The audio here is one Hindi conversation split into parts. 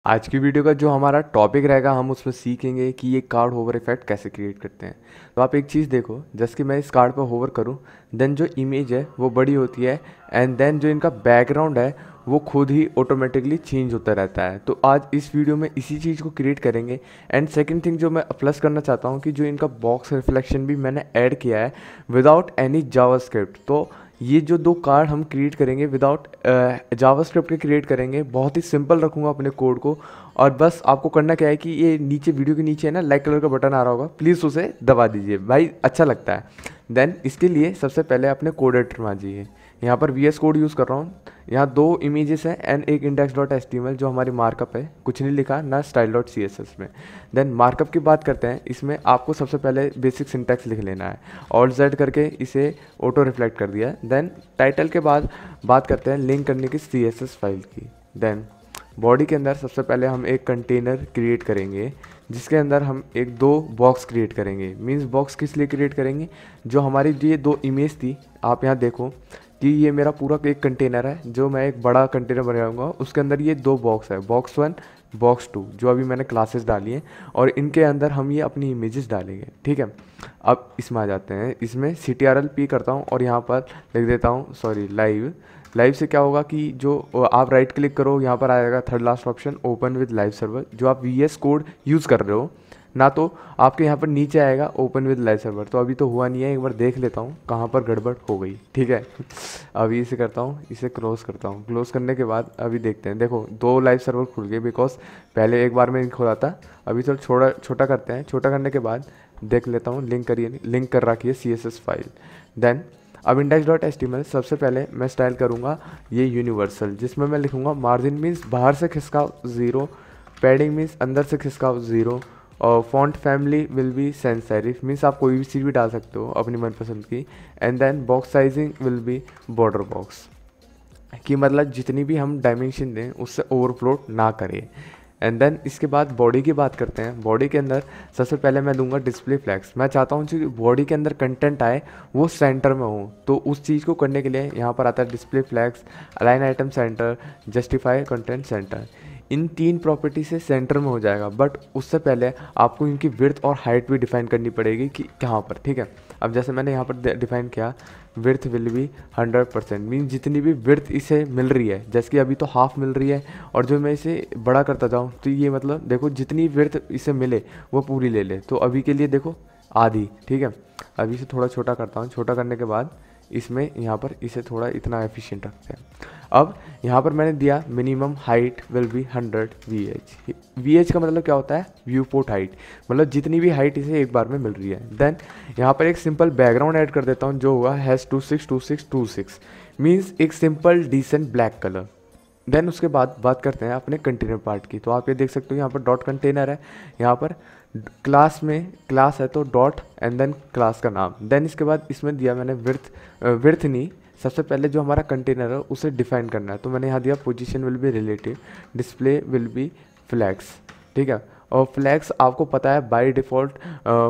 आज की वीडियो का जो हमारा टॉपिक रहेगा हम उसमें सीखेंगे कि ये कार्ड होवर इफेक्ट कैसे क्रिएट करते हैं। तो आप एक चीज़ देखो, जैसे कि मैं इस कार्ड पर होवर करूं, देन जो इमेज है वो बड़ी होती है एंड देन जो इनका बैकग्राउंड है वो खुद ही ऑटोमेटिकली चेंज होता रहता है। तो आज इस वीडियो में इसी चीज़ को क्रिएट करेंगे। एंड सेकंड थिंग जो मैं प्लस करना चाहता हूँ कि जो इनका बॉक्स रिफ्लेक्शन भी मैंने ऐड किया है विदाउट एनी जावास्क्रिप्ट। तो ये जो दो कार्ड हम क्रिएट करेंगे विदाउट जावास्क्रिप्ट के क्रिएट करेंगे, बहुत ही सिंपल रखूँगा अपने कोड को। और बस आपको करना क्या है कि ये नीचे वीडियो के नीचे है ना लाइक कलर का बटन आ रहा होगा, प्लीज़ उसे दबा दीजिए भाई, अच्छा लगता है। देन इसके लिए सबसे पहले अपने कोड एडिटर में आ जाइए। यहाँ पर VS कोड यूज़ कर रहा हूँ। यहाँ दो इमेजेस हैं एंड एक index.html जो हमारी मार्कअप है, कुछ नहीं लिखा ना style.css में। देन मार्कअप की बात करते हैं। इसमें आपको सबसे पहले बेसिक सिंटैक्स लिख लेना है, Alt Z करके इसे ऑटो रिफ्लेक्ट कर दिया है। देन टाइटल के बाद बात करते हैं लिंक करने की CSS फाइल की। देन बॉडी के अंदर सबसे पहले हम एक कंटेनर क्रिएट करेंगे जिसके अंदर हम एक दो बॉक्स क्रिएट करेंगे। मींस बॉक्स किस लिए क्रिएट करेंगे, जो हमारी ये दो इमेज थी, आप यहाँ देखो कि ये मेरा पूरा एक कंटेनर है जो मैं एक बड़ा कंटेनर बनाऊंगा। उसके अंदर ये दो बॉक्स है, बॉक्स 1 बॉक्स 2, जो अभी मैंने क्लासेस डाली हैं और इनके अंदर हम ये अपनी इमेजेस डालेंगे। ठीक है, अब इसमें आ जाते हैं। इसमें CTRL-P करता हूँ और यहाँ पर लिख देता हूँ सॉरी लाइव। लाइव से क्या होगा कि जो आप राइट क्लिक करो, यहाँ पर आएगा third last option open with live server. जो आप VS कोड यूज़ कर रहे हो ना, तो आपके यहाँ पर नीचे आएगा ओपन विद लाइव सर्वर। तो अभी तो हुआ नहीं है, एक बार देख लेता हूँ कहाँ पर गड़बड़ हो गई। ठीक है, अभी इसे करता हूँ, इसे क्लोज करता हूँ। क्लोज करने के बाद अभी देखते हैं, देखो दो लाइव सर्वर खुल गए, बिकॉज पहले एक बार में खोला था। अभी तो छोटा करते हैं। छोटा करने के बाद देख लेता हूँ, लिंक कर रखी है CSS फाइल। देन अब index.html सबसे पहले मैं स्टाइल करूँगा ये यूनिवर्सल, जिसमें मैं लिखूँगा मार्जिन मीन्स बाहर से खिसकाओ 0, पैडिंग मीन्स अंदर से खिसकाओ 0, और font family will be sans serif means आप कोई भी चीज़ भी डाल सकते हो अपनी मनपसंद की। And then box sizing will be border box, कि मतलब जितनी भी हम डायमेंशन दें उससे ओवरफ्लो ना करें। एंड देन इसके बाद बॉडी की बात करते हैं। बॉडी के अंदर सबसे पहले मैं दूंगा डिस्प्ले फ्लैग्स। मैं चाहता हूँ कि बॉडी के अंदर कंटेंट आए वो सेंटर में हो, तो उस चीज़ को करने के लिए यहाँ पर आता है display flex, align item center, justify content center. इन तीन प्रॉपर्टी से सेंटर में हो जाएगा, बट उससे पहले आपको इनकी विड्थ और हाइट भी डिफाइन करनी पड़ेगी कि कहाँ पर। ठीक है, अब जैसे मैंने यहाँ पर डिफाइन किया, विड्थ विल बी 100%, मीन जितनी भी विड्थ इसे मिल रही है, जैसे कि अभी तो हाफ मिल रही है, और जो मैं इसे बड़ा करता जाऊँ तो ये मतलब देखो जितनी विड्थ इसे मिले वो पूरी ले ले। तो अभी के लिए देखो आधी। ठीक है, अभी इसे थोड़ा छोटा करता हूँ। छोटा करने के बाद इसमें यहाँ पर इसे थोड़ा इतना एफिशिएंट रखते हैं। अब यहाँ पर मैंने दिया minimum height will be 100 VH। VH का मतलब क्या होता है, व्यू पोर्ट हाइट, मतलब जितनी भी हाइट इसे एक बार में मिल रही है। देन यहाँ पर एक सिंपल बैकग्राउंड ऐड कर देता हूँ जो हुआ हैश 262626, मीन्स एक simple decent black colour. Then उसके बाद बात करते हैं अपने कंटेनर पार्ट की। तो आप ये देख सकते हो यहाँ पर डॉट कंटेनर है, यहाँ पर क्लास में क्लास है तो डॉट एंड देन क्लास का नाम। देन इसके बाद इसमें दिया मैंने विड्थ नहीं, सबसे पहले जो हमारा कंटेनर है उसे डिफाइन करना है। तो मैंने यहाँ दिया position will be relative, display will be flags. ठीक है, और फ्लैग्स आपको पता है बाय डिफ़ॉल्ट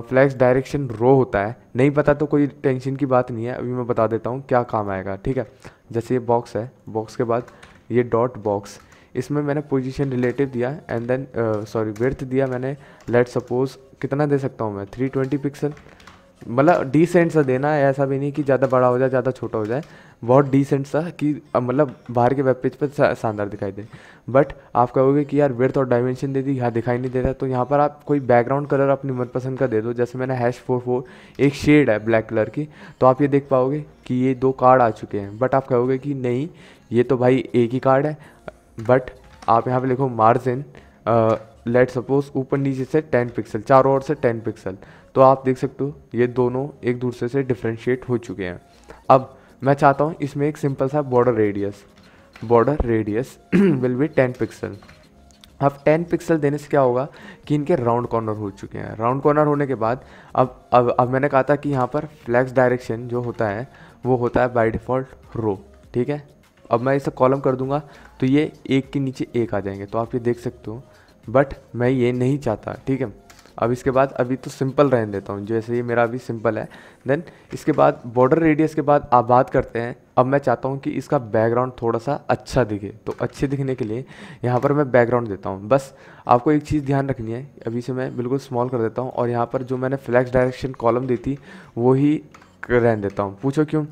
फ्लैग्स डायरेक्शन रो होता है, नहीं पता तो कोई टेंशन की बात नहीं है, अभी मैं बता देता हूँ क्या काम आएगा। ठीक है, जैसे ये बॉक्स है, बॉक्स के बाद ये डॉट बॉक्स, इसमें मैंने पोजीशन रिलेटिव दिया एंड देन सॉरी विड्थ दिया मैंने, लेट सपोज कितना दे सकता हूँ मैं 320 पिक्सल, मतलब डिसेंट सा देना है, ऐसा भी नहीं कि ज़्यादा बड़ा हो जाए ज़्यादा छोटा हो जाए, बहुत डिसेंट सा कि मतलब बाहर के वेब पेज पर शानदार दिखाई दे। बट आप कहोगे कि यार विड्थ और डायमेंशन दे दी, यहाँ दिखाई नहीं दे रहा, तो यहाँ पर आप कोई बैकग्राउंड कलर अपनी मनपसंद का दे दो। जैसे मैंने #44 एक शेड है ब्लैक कलर की, तो आप ये देख पाओगे कि ये दो कार्ड आ चुके हैं। बट आप कहोगे कि नहीं ये तो भाई एक ही कार्ड है, बट आप यहाँ पे लिखो मार्जिन लेट सपोज ऊपर नीचे से 10 पिक्सल, चारों ओर से 10 पिक्सल, तो आप देख सकते हो ये दोनों एक दूसरे से डिफ्रेंशिएट हो चुके हैं। अब मैं चाहता हूँ इसमें एक सिंपल सा border radius will be 10 pixel. अब 10 पिक्सल देने से क्या होगा कि इनके राउंड कॉर्नर हो चुके हैं। राउंड कॉर्नर होने के बाद अब मैंने कहा था कि यहाँ पर फ्लैक्स डायरेक्शन जो होता है वो होता है बाय डिफ़ॉल्ट रो। ठीक है, अब मैं इसे कॉलम कर दूंगा तो ये एक के नीचे एक आ जाएंगे, तो आप ये देख सकते हो, बट मैं ये नहीं चाहता। ठीक है, अब इसके बाद अभी तो सिंपल रहने देता हूँ, जैसे ये मेरा अभी सिंपल है। देन इसके बाद बॉर्डर रेडियस के बाद आप बात करते हैं अब मैं चाहता हूँ कि इसका बैकग्राउंड थोड़ा सा अच्छा दिखे, तो अच्छे दिखने के लिए यहाँ पर मैं बैकग्राउंड देता हूँ। बस आपको एक चीज़ ध्यान रखनी है, अभी से मैं बिल्कुल स्मॉल कर देता हूँ और यहाँ पर जो मैंने फ्लैक्स डायरेक्शन कॉलम दी थी वो ही रहने देता हूँ। पूछो क्यों?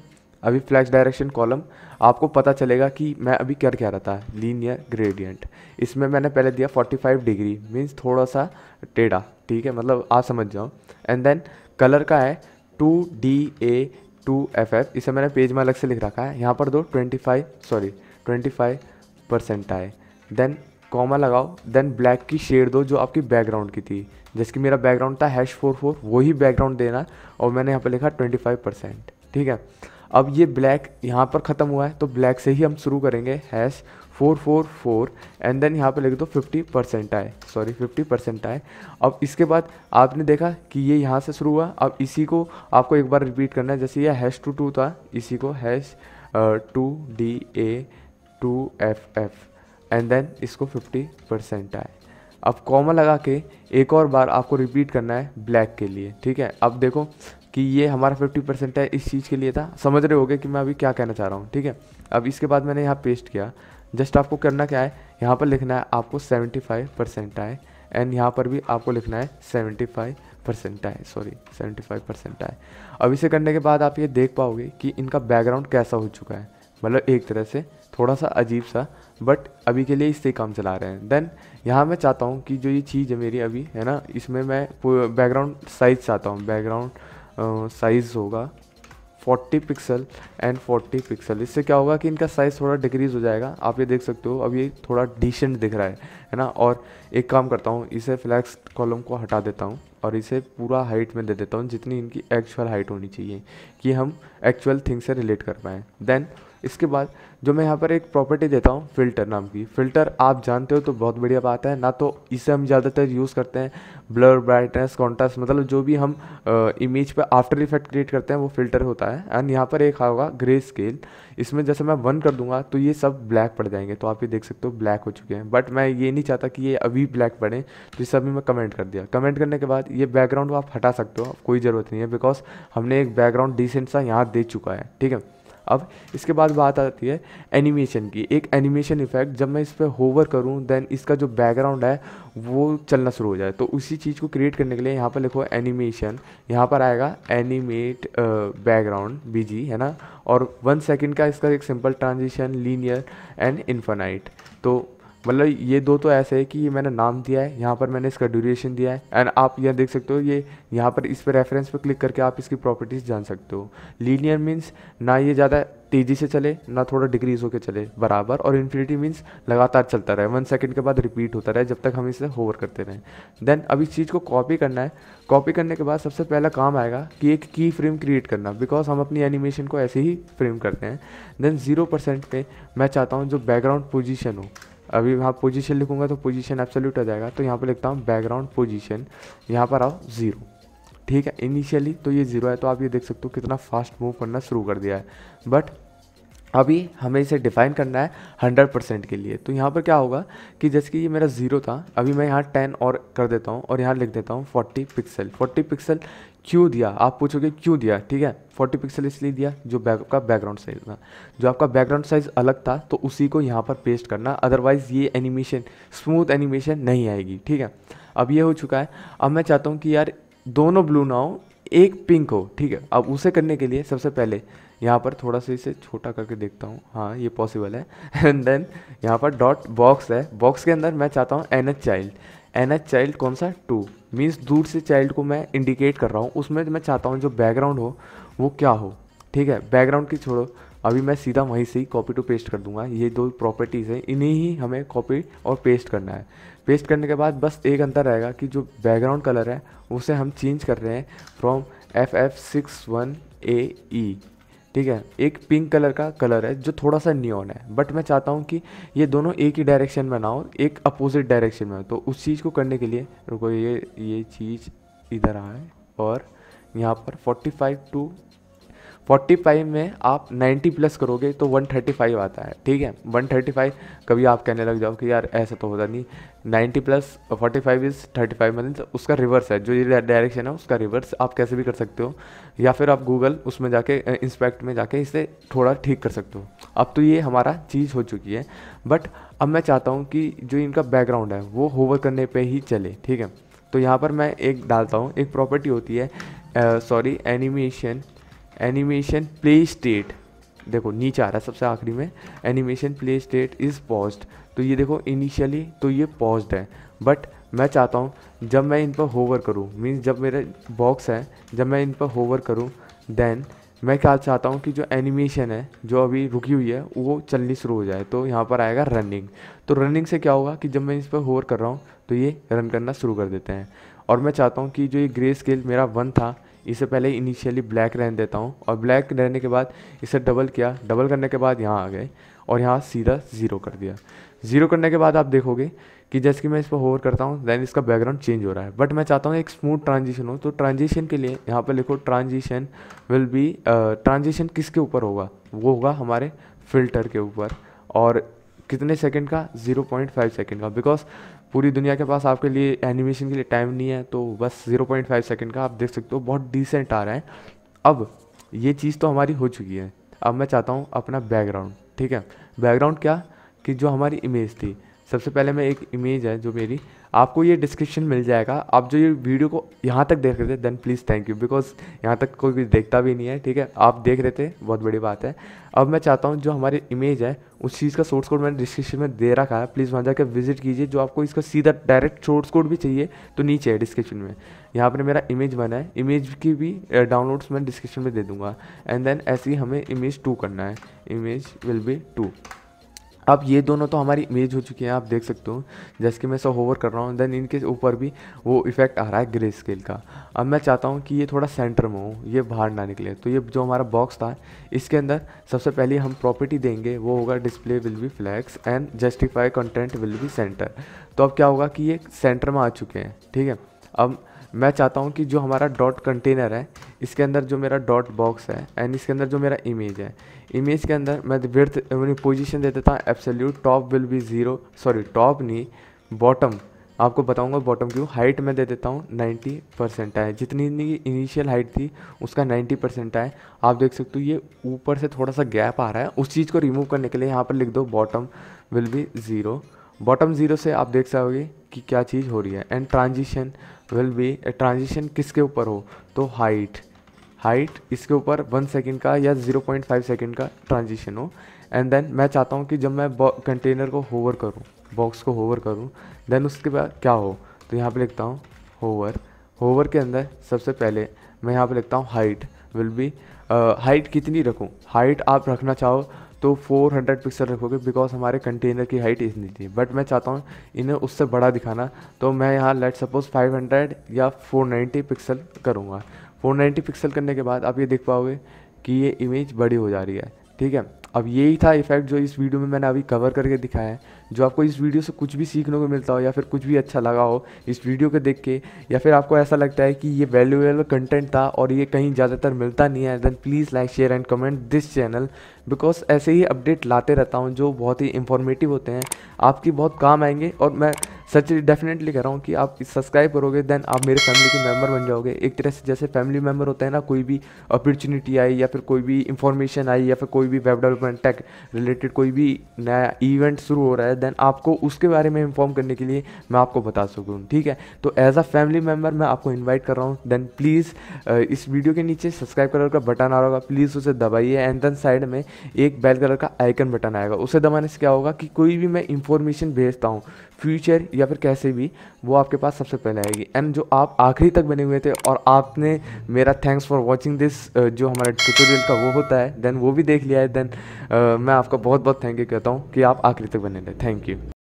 अभी फ्लैक्स डायरेक्शन कॉलम आपको पता चलेगा कि मैं अभी कर क्या रहा था, लीनियर ग्रेडियंट। इसमें मैंने पहले दिया 45 डिग्री, मीन्स थोड़ा सा टेढ़ा, ठीक है, मतलब आप समझ जाओ। एंड देन कलर का है 2DA2FF, इसे मैंने पेज में अलग से लिख रखा है। यहाँ पर दो 25% आए, देन कॉमा लगाओ, देन ब्लैक की शेड दो जो आपकी बैकग्राउंड की थी, जैसे कि मेरा बैकग्राउंड था #44, वही बैकग्राउंड देना, और मैंने यहाँ पर लिखा 25%, ठीक है। अब ये ब्लैक यहाँ पर ख़त्म हुआ है तो ब्लैक से ही हम शुरू करेंगे, #444 एंड देन यहाँ पे लिख दो 50% आए, 50% आए। अब इसके बाद आपने देखा कि ये यहाँ से शुरू हुआ, अब इसी को आपको एक बार रिपीट करना है, जैसे ये #22 था, इसी को #2DA2FF एंड देन इसको 50% आए। अब कॉमा लगा के एक और बार आपको रिपीट करना है ब्लैक के लिए, ठीक है। अब देखो कि ये हमारा 50% है, इस चीज़ के लिए था, समझ रहे होगे कि मैं अभी क्या कहना चाह रहा हूँ, ठीक है। अब इसके बाद मैंने यहाँ पेस्ट किया, जस्ट आपको करना क्या है, यहाँ पर लिखना है आपको 75% आए एंड यहाँ पर भी आपको लिखना है 75% आए, 75% आए। अब इसे करने के बाद आप ये देख पाओगे कि इनका बैकग्राउंड कैसा हो चुका है, मतलब एक तरह से थोड़ा सा अजीब सा, बट अभी के लिए इससे काम चला रहे हैं। देन यहाँ मैं चाहता हूँ कि जो ये चीज़ है मेरी अभी है ना, इसमें मैं बैकग्राउंड साइज़ चाहता हूँ, बैकग्राउंड साइज़ होगा 40 पिक्सल एंड 40 पिक्सल। इससे क्या होगा कि इनका साइज़ थोड़ा डिक्रीज़ हो जाएगा, आप ये देख सकते हो। अब ये थोड़ा डिसेंट दिख रहा है ना। और एक काम करता हूँ, इसे फ्लैक्स कॉलम को हटा देता हूँ और इसे पूरा हाइट में दे देता हूँ जितनी इनकी एक्चुअल हाइट होनी चाहिए, कि हम एक्चुअल थिंग से रिलेट कर पाएँ। देन इसके बाद जो मैं यहाँ पर एक प्रॉपर्टी देता हूँ फ़िल्टर नाम की। फ़िल्टर आप जानते हो तो बहुत बढ़िया बात है ना, तो इसे हम ज़्यादातर यूज़ करते हैं ब्लर, ब्राइटनेस, कॉन्ट्रास्ट, मतलब जो भी हम इमेज पे आफ्टर इफेक्ट क्रिएट करते हैं वो फ़िल्टर होता है। एंड यहाँ पर एक होगा ग्रे स्केल, इसमें जैसे मैं 1 कर दूंगा तो ये सब ब्लैक पड़ जाएंगे, तो आप ये देख सकते हो ब्लैक हो चुके हैं। बट मैं ये नहीं चाहता कि ये अभी ब्लैक पड़े, तो ये सभी मैं कमेंट कर दिया। कमेंट करने के बाद ये बैकग्राउंड को आप हटा सकते हो, कोई ज़रूरत नहीं है, बिकॉज हमने एक बैकग्राउंड डिसेंट सा यहाँ दे चुका है, ठीक है। अब इसके बाद बात आती है एनिमेशन की। एक एनिमेशन इफेक्ट, जब मैं इस पर होवर करूं देन इसका जो बैकग्राउंड है वो चलना शुरू हो जाए, तो उसी चीज़ को क्रिएट करने के लिए यहाँ पर लिखो एनिमेशन, यहाँ पर आएगा एनिमेट बैकग्राउंड BG, है ना। और 1 सेकंड का इसका एक simple transition, linear and infinite. तो मतलब ये दो तो ऐसे है कि ये मैंने नाम दिया है, यहाँ पर मैंने इसका ड्यूरेशन दिया है। एंड आप यह देख सकते हो, ये यहाँ पर इस पर रेफरेंस पे क्लिक करके आप इसकी प्रॉपर्टीज़ जान सकते हो। लीनियर मीन्स ना ये ज़्यादा तेज़ी से चले ना थोड़ा डिक्रीज होकर चले, बराबर। और इन्फिनिटी मीन्स लगातार चलता रहे, 1 सेकंड के बाद रिपीट होता रहे जब तक हम इसे होवर करते रहें। देन अब इस चीज़ को कॉपी करना है। कॉपी करने के बाद सबसे पहला काम आएगा कि एक की फ्रेम क्रिएट करना, बिकॉज हम अपनी एनिमेशन को ऐसे ही फ्रेम करते हैं। देन 0% पे मैं चाहता हूँ जो बैकग्राउंड पोजीशन हो, अभी वहाँ पोजीशन लिखूंगा तो पोजीशन एब्सोल्यूट आ जाएगा, तो यहाँ पर लिखता हूँ बैकग्राउंड पोजीशन, यहाँ पर आओ 0, ठीक है। इनिशियली तो ये 0 है, तो आप ये देख सकते हो कितना फास्ट मूव करना शुरू कर दिया है। बट अभी हमें इसे डिफाइन करना है 100% के लिए, तो यहाँ पर क्या होगा कि जैसे कि ये मेरा 0 था, अभी मैं यहाँ 10 और कर देता हूँ और यहाँ लिख देता हूँ 40 पिक्सल। 40 पिक्सल क्यों दिया, आप पूछोगे क्यों दिया, ठीक है। 40 पिक्सल इसलिए दिया जो आपका बैकग्राउंड साइज था, जो आपका बैकग्राउंड साइज अलग था तो उसी को यहाँ पर पेस्ट करना, अदरवाइज़ ये एनिमेशन स्मूथ एनिमेशन नहीं आएगी, ठीक है। अब ये हो चुका है। अब मैं चाहता हूँ कि यार दोनों ब्लू ना हो, एक पिंक हो, ठीक है। अब उसे करने के लिए सबसे पहले यहाँ पर थोड़ा सा इसे छोटा करके देखता हूँ, हाँ ये पॉसिबल है। एंड देन यहाँ पर डॉट बॉक्स है, बॉक्स के अंदर मैं चाहता हूँ NH चाइल्ड कौन सा 2 मीन्स दूर से चाइल्ड को मैं इंडिकेट कर रहा हूँ, उसमें मैं चाहता हूँ जो बैकग्राउंड हो वो क्या हो, ठीक है। बैकग्राउंड की छोड़ो, अभी मैं सीधा वहीं से ही कॉपी टू पेस्ट कर दूंगा। ये दो प्रॉपर्टीज़ हैं, इन्हें ही हमें कॉपी और पेस्ट करना है। पेस्ट करने के बाद बस एक अंतर रहेगा कि जो बैकग्राउंड कलर है उसे हम चेंज कर रहे हैं फ्रॉम FF61AE, ठीक है। एक पिंक कलर का कलर है जो थोड़ा सा नियॉन है, बट मैं चाहता हूँ कि ये दोनों एक ही डायरेक्शन में ना हो, एक अपोजिट डायरेक्शन में हो। तो उस चीज़ को करने के लिए रुको, ये चीज़ इधर आए और यहाँ पर 45 में आप 90 प्लस करोगे तो 135 आता है, ठीक है। 135 कभी आप कहने लग जाओ कि यार ऐसा तो होता नहीं, 90 प्लस 45 इज़ 35, मतलब उसका रिवर्स है, जो ये डायरेक्शन है उसका रिवर्स आप कैसे भी कर सकते हो, या फिर आप गूगल उसमें जाके इंस्पेक्ट में जाके इसे थोड़ा ठीक कर सकते हो। अब तो ये हमारा चीज़ हो चुकी है, बट अब मैं चाहता हूँ कि जो इनका बैकग्राउंड है वो होवर करने पे ही चले, ठीक है। तो यहाँ पर मैं एक डालता हूँ, एक प्रॉपर्टी होती है एनिमेशन प्ले स्टेट, देखो नीचे आ रहा है सबसे आखिरी में, animation play state is paused. तो ये देखो इनिशियली तो ये पॉज्ड है, बट मैं चाहता हूँ जब मैं इन पर होवर करूँ, मीन्स जब मेरे बॉक्स है जब मैं इन पर होवर करूँ, देन मैं क्या चाहता हूँ कि जो एनिमेशन है जो अभी रुकी हुई है वो चलनी शुरू हो जाए। तो यहाँ पर आएगा रनिंग। तो रनिंग से क्या होगा कि जब मैं इस पर होवर कर रहा हूँ तो ये रन करना शुरू कर देते हैं। और मैं चाहता हूँ कि जो ये ग्रे स्केल मेरा 1 था, इसे पहले इनिशियली ब्लैक रहने देता हूँ, और ब्लैक रहने के बाद इसे डबल किया, डबल करने के बाद यहाँ आ गए और यहाँ सीधा 0 कर दिया। 0 करने के बाद आप देखोगे कि जैसे कि मैं इस पर होवर करता हूँ देन इसका बैकग्राउंड चेंज हो रहा है, बट मैं चाहता हूँ एक स्मूथ ट्रांजिशन हो। तो ट्रांजिशन के लिए यहाँ पर लिखो ट्रांजिशन विल बी, ट्रांजिशन किसके ऊपर होगा, वो होगा हमारे फिल्टर के ऊपर। और कितने सेकंड का, 0.5 सेकंड का, बिकॉज पूरी दुनिया के पास आपके लिए एनिमेशन के लिए टाइम नहीं है, तो बस 0.5 सेकंड का आप देख सकते हो, बहुत डिसेंट आ रहा है। अब ये चीज़ तो हमारी हो चुकी है, अब मैं चाहता हूँ अपना बैकग्राउंड, ठीक है। बैकग्राउंड क्या कि जो हमारी इमेज थी, सबसे पहले मैं एक इमेज है जो मेरी, आपको ये डिस्क्रिप्शन मिल जाएगा। आप जो ये वीडियो को यहाँ तक देख रहे थे then please thank you, because यहाँ तक कोई भी देखता भी नहीं है, ठीक है। आप देख रहे थे, बहुत बड़ी बात है। अब मैं चाहता हूँ जो हमारी इमेज है उस चीज़ का सोर्स कोड मैंने डिस्क्रिप्शन में दे रखा है, प्लीज़ वहाँ जाकर विजिट कीजिए। जो आपको इसका सीधा डायरेक्ट सोर्स कोड भी चाहिए तो नीचे है डिस्क्रिप्शन में, यहाँ पर मेरा इमेज बना है, इमेज की भी डाउनलोड्स मैं डिस्क्रिप्शन में दे दूँगा। एंड देन ऐसे ही हमें इमेज 2 करना है, इमेज विल बी 2। अब ये दोनों तो हमारी इमेज हो चुकी हैं, आप देख सकते हो जैसे कि मैं सब होवर कर रहा हूँ, देन इनके ऊपर भी वो इफेक्ट आ रहा है ग्रे स्केल का। अब मैं चाहता हूँ कि ये थोड़ा सेंटर में हो, ये बाहर ना निकले। तो ये जो हमारा बॉक्स था इसके अंदर सबसे पहले हम प्रॉपर्टी देंगे, वो होगा display will be flags and justify content will be centre. तो अब क्या होगा कि ये सेंटर में आ चुके हैं, ठीक है। अब मैं चाहता हूँ कि जो हमारा डॉट कंटेनर है इसके अंदर जो मेरा डॉट बॉक्स है एंड इसके अंदर जो मेरा इमेज है, इमेज के अंदर मैं विड्थ पोजीशन दे देता हूँ absolute, top will be 0, sorry top नहीं बॉटम, आपको बताऊंगा बॉटम क्यों। हाइट में दे देता हूँ 90% है, जितनी इनिशियल हाइट थी उसका 90% है। आप देख सकते हो ये ऊपर से थोड़ा सा गैप आ रहा है, उस चीज़ को रिमूव करने के लिए यहाँ पर लिख दो बॉटम विल बी 0। बॉटम 0 से आप देख सकोगे कि क्या चीज़ हो रही है। And transition will be, transition किसके ऊपर हो तो हाइट इसके ऊपर 1 सेकंड का या 0.5 सेकंड का ट्रांजिशन हो। एंड देन मैं चाहता हूँ कि जब मैं कंटेनर को होवर करूँ, बॉक्स को होवर करूँ, देन उसके बाद क्या हो, तो यहाँ पे लिखता हूँ होवर के अंदर सबसे पहले मैं यहाँ पे लिखता हूँ हाइट विल बी, हाइट कितनी रखूँ, हाइट आप रखना चाहो तो 400 पिक्सल रखोगे, बिकॉज हमारे कंटेनर की हाइट इतनी थी, बट मैं चाहता हूँ इन्हें उससे बड़ा दिखाना, तो मैं यहाँ लेट सपोज 500 या 490 पिक्सल करूँगा। 490 पिक्सल करने के बाद आप ये देख पाओगे कि ये इमेज बड़ी हो जा रही है, ठीक है। अब यही था इफेक्ट जो इस वीडियो में मैंने अभी कवर करके दिखाया है। जो आपको इस वीडियो से कुछ भी सीखने को मिलता हो या फिर कुछ भी अच्छा लगा हो इस वीडियो को देख के, या फिर आपको ऐसा लगता है कि ये वैल्यूएबल कंटेंट था और ये कहीं ज़्यादातर मिलता नहीं है, then please like share and comment this channel, because ऐसे ही अपडेट लाते रहता हूँ जो बहुत ही इंफॉर्मेटिव होते हैं, आपकी बहुत काम आएंगे। और मैं सच डेफिनेटली कह रहा हूँ कि आप सब्सक्राइब करोगे देन आप मेरे फैमिली के मेंबर बन जाओगे। एक तरह से जैसे फैमिली मेंबर होते हैं ना, कोई भी अपॉर्चुनिटी आई या फिर कोई भी इंफॉर्मेशन आई या फिर कोई भी वेब डेवलपमेंट टेक रिलेटेड कोई भी नया इवेंट शुरू हो रहा है, देन आपको उसके बारे में इन्फॉर्म करने के लिए मैं आपको बता सकूँ, ठीक है। तो एज अ फैमिली मेम्बर मैं आपको इन्वाइट कर रहा हूँ। देन प्लीज़ इस वीडियो के नीचे सब्सक्राइब कलर का बटन आ रहा होगा, प्लीज़ उसे दबाइए। एंड देन साइड में एक बेल कलर का आइकन बटन आएगा, उसे दबाने से क्या होगा कि कोई भी मैं इंफॉर्मेशन भेजता हूँ फ्यूचर या फिर कैसे भी, वो आपके पास सबसे पहले आएगी। एंड जो आप आखिरी तक बने हुए थे और आपने मेरा थैंक्स फॉर वॉचिंग दिस जो हमारा ट्यूटोरियल का वो होता है, देन वो भी देख लिया है, देन मैं आपका बहुत बहुत थैंक यू कहता हूँ कि आप आखिरी तक बने रहे। Thank you.